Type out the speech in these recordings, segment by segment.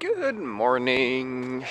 Good morning.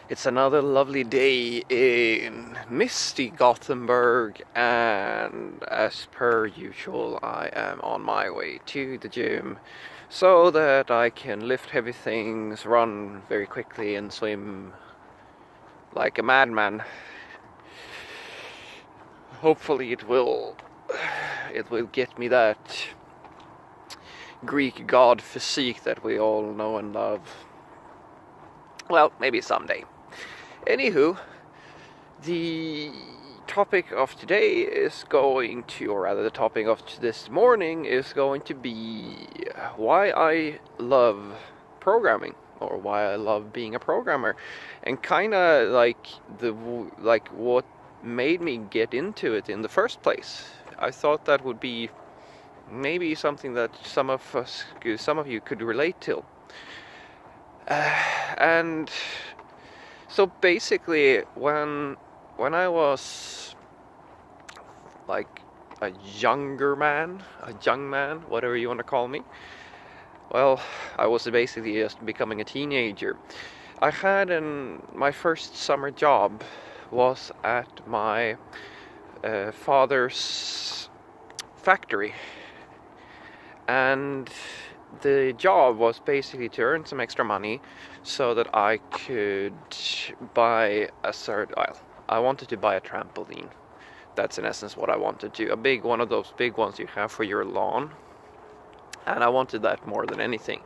It's another lovely day in misty Gothenburg, and as per usual, I am on my way to the gym so that I can lift heavy things, run very quickly, and swim like a madman. Hopefully, it will get me that Greek god physique that we all know and love. Well, maybe someday. Anywho, the topic of today is going to, or rather the topic of this morning is going to be why I love programming, or why I love being a programmer, and kind of like what made me get into it in the first place. I thought that would be maybe something that some of you could relate to. And so basically, when I was like a young man, whatever you want to call me, well, I was basically just becoming a teenager. I had my first summer job was at my father's factory. And the job was basically to earn some extra money so that I could buy I wanted to buy a trampoline. That's in essence what I wanted to. A big one of those big ones you have for your lawn. And I wanted that more than anything.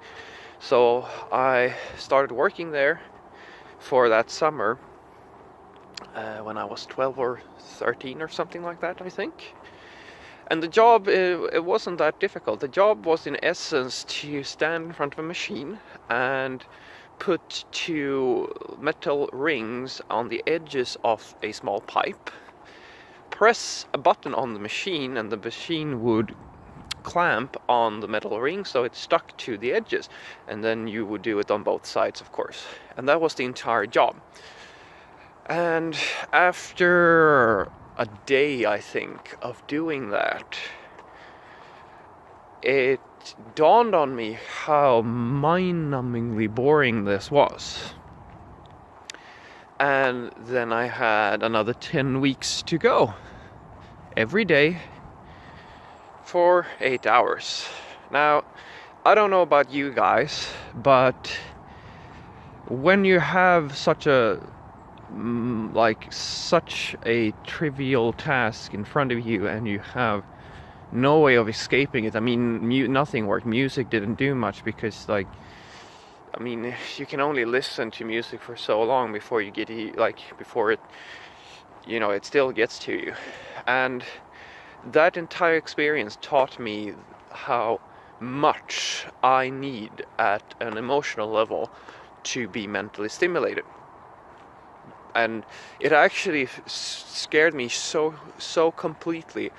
So I started working there for that summer when I was 12 or 13 or something like that, I think. And the job, it wasn't that difficult. The job was in essence to stand in front of a machine and put two metal rings on the edges of a small pipe, press a button on the machine, and the machine would clamp on the metal ring so it stuck to the edges, and then you would do it on both sides, of course. And that was the entire job. And after a day, I think, of doing that, it dawned on me how mind-numbingly boring this was. And then I had another 10 weeks to go, every day, for 8 hours. Now, I don't know about you guys, but when you have such a trivial task in front of you and you have no way of escaping it, I mean, nothing worked. Music didn't do much because, you can only listen to music for so long before you before it, it still gets to you. And that entire experience taught me how much I need at an emotional level to be mentally stimulated. And it actually scared me so completely.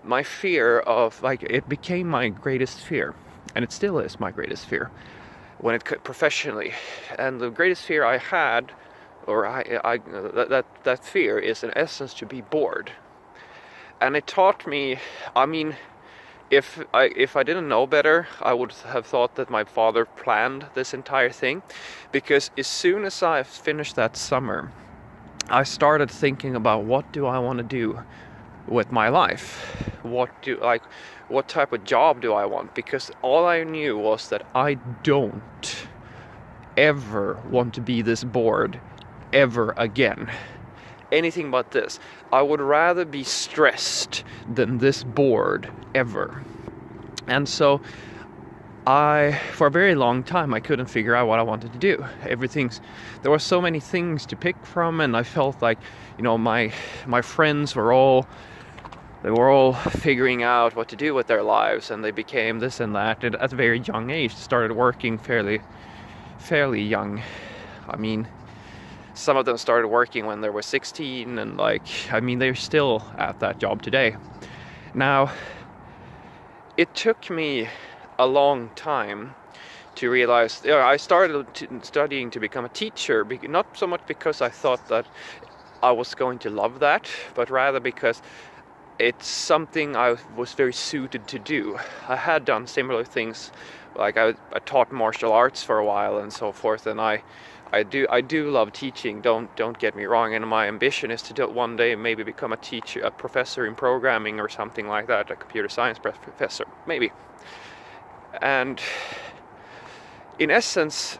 My fear of, it became my greatest fear, and it still is my greatest fear when it professionally. And the greatest fear I had, or that fear is in essence to be bored. And it taught me, if I didn't know better, I would have thought that my father planned this entire thing, because as soon as I finished that summer, I started thinking about what do I want to do with my life? What type of job do I want? Because all I knew was that I don't ever want to be this bored ever again. Anything but this. I would rather be stressed than this bored ever. And so for a very long time, I couldn't figure out what I wanted to do. There were so many things to pick from, and I felt like, my friends were all figuring out what to do with their lives, and they became this and that. And at a very young age, started working fairly young. Some of them started working when they were 16, and they're still at that job today. Now, it took me a long time to realize. I started studying to become a teacher, not so much because I thought that I was going to love that, but rather because it's something I was very suited to do. I had done similar things, like I taught martial arts for a while and so forth, and I do love teaching. Don't get me wrong, and my ambition is to one day maybe become a professor in programming or something like that, a computer science professor, maybe. And in essence,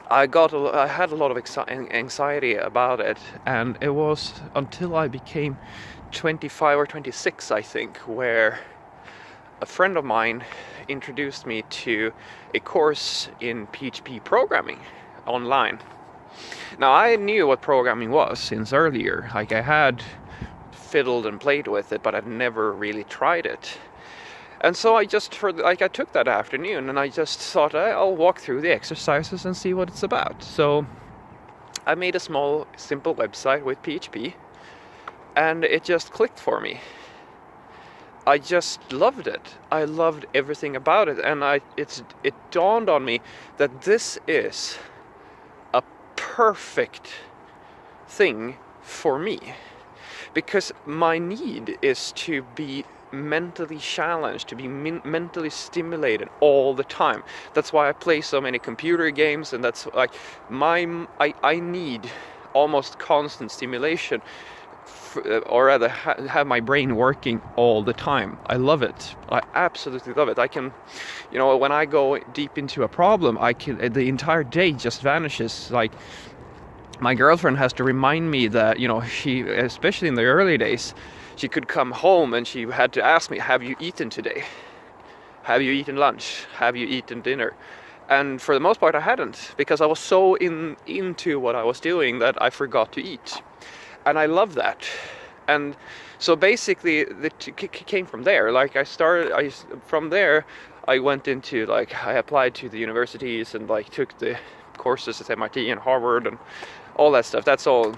I had a lot of anxiety about it, and it was until I became 25 or 26, I think, where a friend of mine introduced me to a course in PHP programming online. Now, I knew what programming was since earlier. Like, I had fiddled and played with it, but I'd never really tried it. And so I took that afternoon and I just thought I'll walk through the exercises and see what it's about. So I made a small, simple website with PHP, and it just clicked for me. I just loved it. I loved everything about it, and it dawned on me that this is a perfect thing for me, because my need is to be mentally challenged, to be mentally stimulated all the time. That's why I play so many computer games, and that's like I need almost constant stimulation, or rather have my brain working all the time. I love it. I absolutely love it. I can, when I go deep into a problem, the entire day just vanishes. Like, my girlfriend has to remind me that, she, especially in the early days, she could come home and she had to ask me, have you eaten today? Have you eaten lunch? Have you eaten dinner? And for the most part I hadn't, because I was so into what I was doing that I forgot to eat. And I love that. And so basically it came from there. Like, from there I went into, I applied to the universities and took the courses at MIT and Harvard and all that stuff. That's all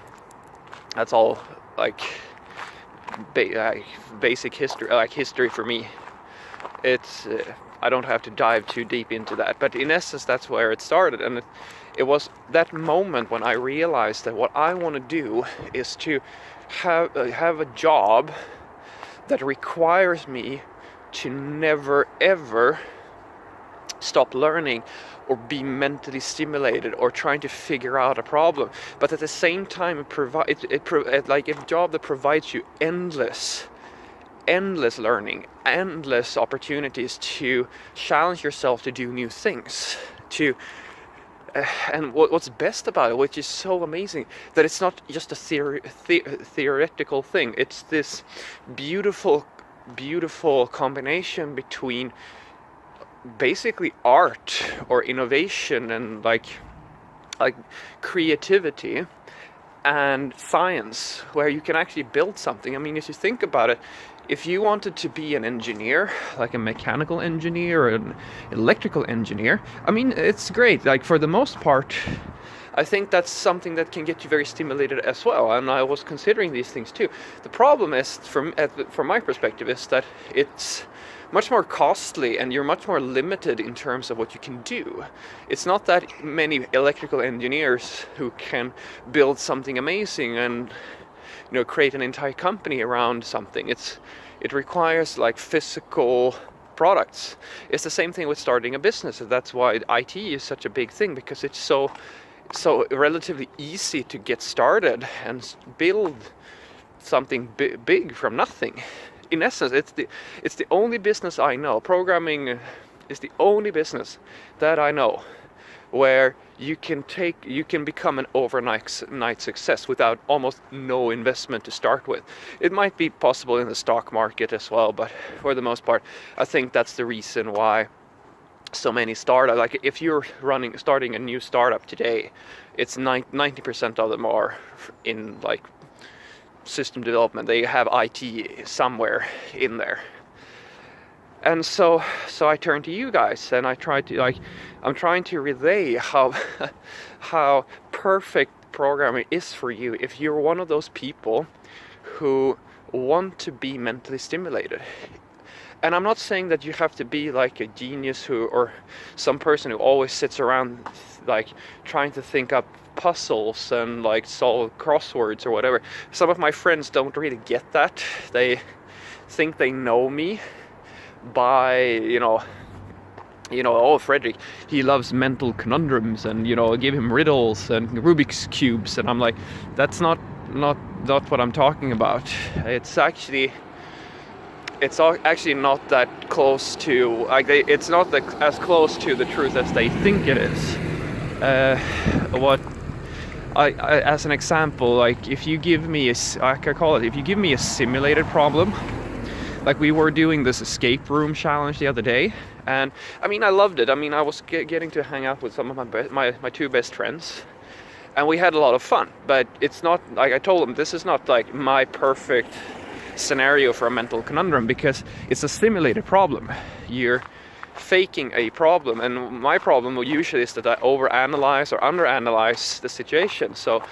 basic history, history for me. It's I don't have to dive too deep into that, but in essence that's where it started. And it was that moment when I realized that what I want to do is to have a job that requires me to never ever stop learning or be mentally stimulated or trying to figure out a problem, but at the same time a job that provides you endless learning, endless opportunities to challenge yourself to do new things, and what's best about it, which is so amazing, that it's not just a theoretical thing. It's this beautiful combination between basically art or innovation and like creativity and science, where you can actually build something. I mean, if you think about it, if you wanted to be an engineer, like a mechanical engineer or an electrical engineer, I mean, it's great. Like, for the most part, I think that's something that can get you very stimulated as well. And I was considering these things too. The problem is, from my perspective, is that it's much more costly and you're much more limited in terms of what you can do. It's not that many electrical engineers who can build something amazing and create an entire company around something. It requires physical products. It's the same thing with starting a business. That's why IT is such a big thing, because it's so relatively easy to get started and build something big from nothing. In essence, it's the only business I know. Programming is the only business that I know where you can become an overnight success without almost no investment to start with. It might be possible in the stock market as well, but for the most part, I think that's the reason why so many startups, like if you're starting a new startup today, it's 90% of them are in system development. They have IT somewhere in there. And so I turn to you guys and I'm trying to relay how perfect programming is for you if you're one of those people who want to be mentally stimulated. And I'm not saying that you have to be like a genius or some person who always sits around trying to think up puzzles and solve crosswords or whatever. Some of my friends don't really get that. think they know me by, oh, Fredrik, he loves mental conundrums, and give him riddles and Rubik's cubes, and I'm like, that's not what I'm talking about. It's actually not that close to, like, it's not as close to the truth as they think it is. What I as an example, like, if you give me if you give me a simulated problem, like we were doing this escape room challenge the other day, and I mean, I loved it. I mean, I was getting to hang out with some of my two best friends, and we had a lot of fun. But it's not, like I told them, this is not like my perfect scenario for a mental conundrum, because it's a simulated problem. You're faking a problem, and my problem usually is that I overanalyze or underanalyze the situation. So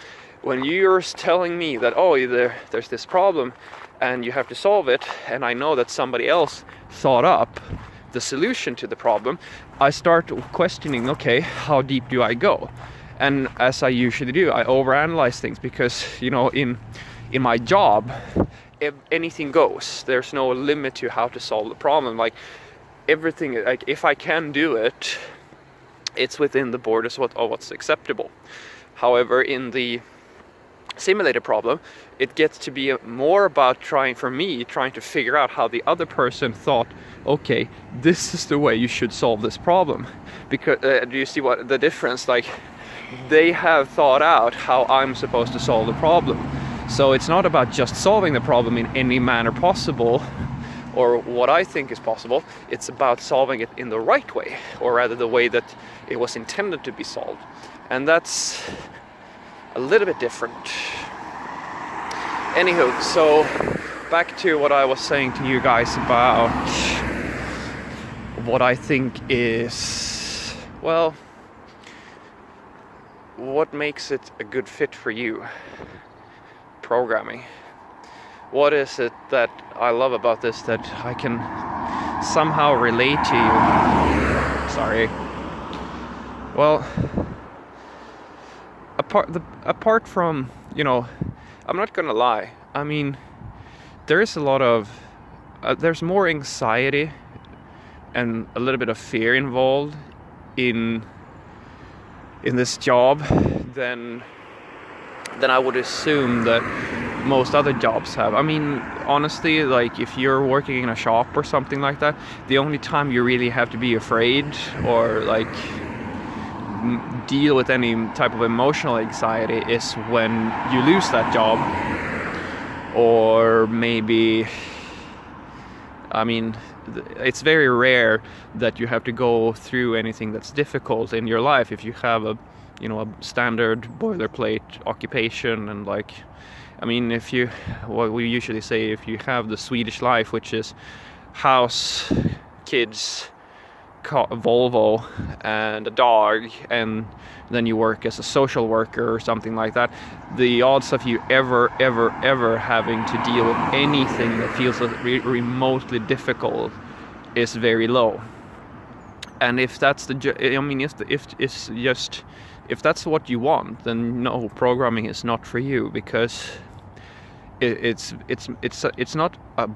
when you're telling me that, oh, there's this problem and you have to solve it, and I know that somebody else thought up the solution to the problem, I start questioning, okay, how deep do I go? And as I usually do, I overanalyze things, because in my job, anything goes. There's no limit to how to solve the problem. Like, everything, like, if I can do it, it's within the borders of what's acceptable. However, in the simulated problem, it gets to be more about trying to figure out how the other person thought, okay, this is the way you should solve this problem. Because do you see what the difference? Like, they have thought out how I'm supposed to solve the problem. So it's not about just solving the problem in any manner possible, or what I think is possible. It's about solving it in the right way, or rather the way that it was intended to be solved. And that's a little bit different. Anywho, so back to what I was saying to you guys about what I think is, well, what makes it a good fit for you, programming. What is it that I love about this that I can somehow relate to you? Sorry. Well, apart from, I'm not gonna lie. I mean, there is a lot of, there's more anxiety and a little bit of fear involved in this job than I would assume that most other jobs have. I mean, honestly, like, if you're working in a shop or something like that, the only time you really have to be afraid or like deal with any type of emotional anxiety is when you lose that job, or maybe, I mean, it's very rare that you have to go through anything that's difficult in your life if you have a standard boilerplate occupation. And like, I mean, what we usually say, if you have the Swedish life, which is house, kids, Volvo, and a dog, and then you work as a social worker or something like that, the odds of you ever having to deal with anything that feels remotely difficult is very low. And if that's if that's what you want, then no, programming is not for you, because it's not a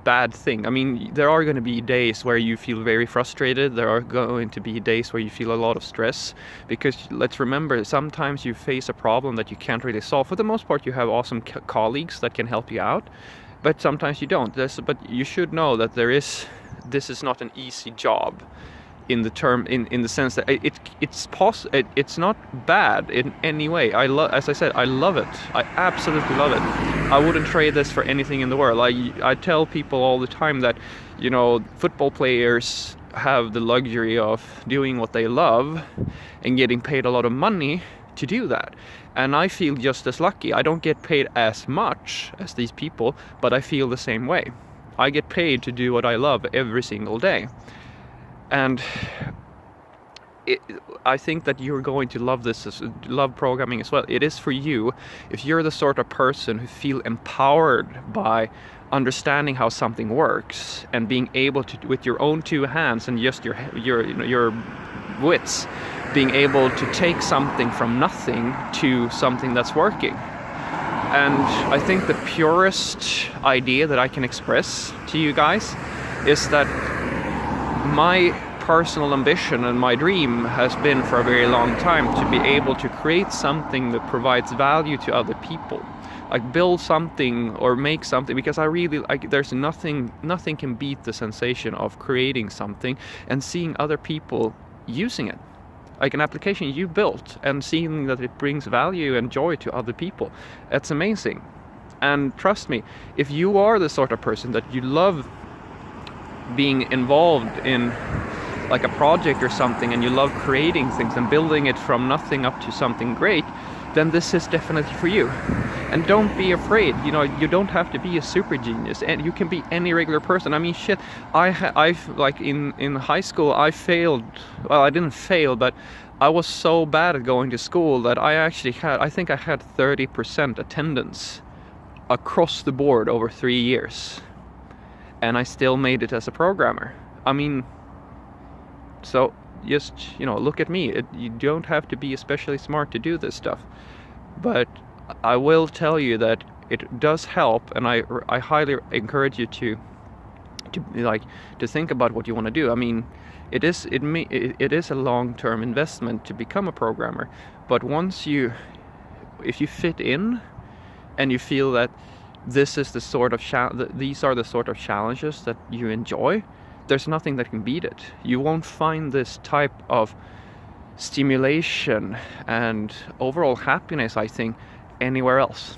bad thing. I mean, there are going to be days where you feel very frustrated. There are going to be days where you feel a lot of stress, because let's remember, sometimes you face a problem that you can't really solve. For the most part, you have awesome colleagues that can help you out, but sometimes you don't. But you should know that this is not an easy job. In the sense that it's not bad in any way. As I said, I love it. I absolutely love it. I wouldn't trade this for anything in the world. I tell people all the time that, football players have the luxury of doing what they love and getting paid a lot of money to do that. And I feel just as lucky. I don't get paid as much as these people, but I feel the same way. I get paid to do what I love every single day. And I think that you're going to love programming as well. It is for you if you're the sort of person who feel empowered by understanding how something works and being able to, with your own two hands and just your wits, being able to take something from nothing to something that's working. And I think the purest idea that I can express to you guys is that my personal ambition and my dream has been for a very long time to be able to create something that provides value to other people, like build something or make something, because I really like, there's nothing can beat the sensation of creating something and seeing other people using it, like an application you built, and seeing that it brings value and joy to other people. It's amazing. And trust me, if you are the sort of person that you love being involved in like a project or something, and you love creating things and building it from nothing up to something great, then this is definitely for you. And don't be afraid, you know, you don't have to be a super genius, and you can be any regular person. I mean, shit, I've like in high school I failed, well, I didn't fail, but I was so bad at going to school that I think I had 30% attendance across the board over 3 years, and I still made it as a programmer. I mean, so just, you know, look at me. You don't have to be especially smart to do this stuff, but I will tell you that it does help, and I highly encourage you to think about what you want to do. I mean, it is a long-term investment to become a programmer, but if you fit in and you feel that this is the sort of these are the sort of challenges that you enjoy, there's nothing that can beat it. You won't find this type of stimulation and overall happiness, I think, anywhere else.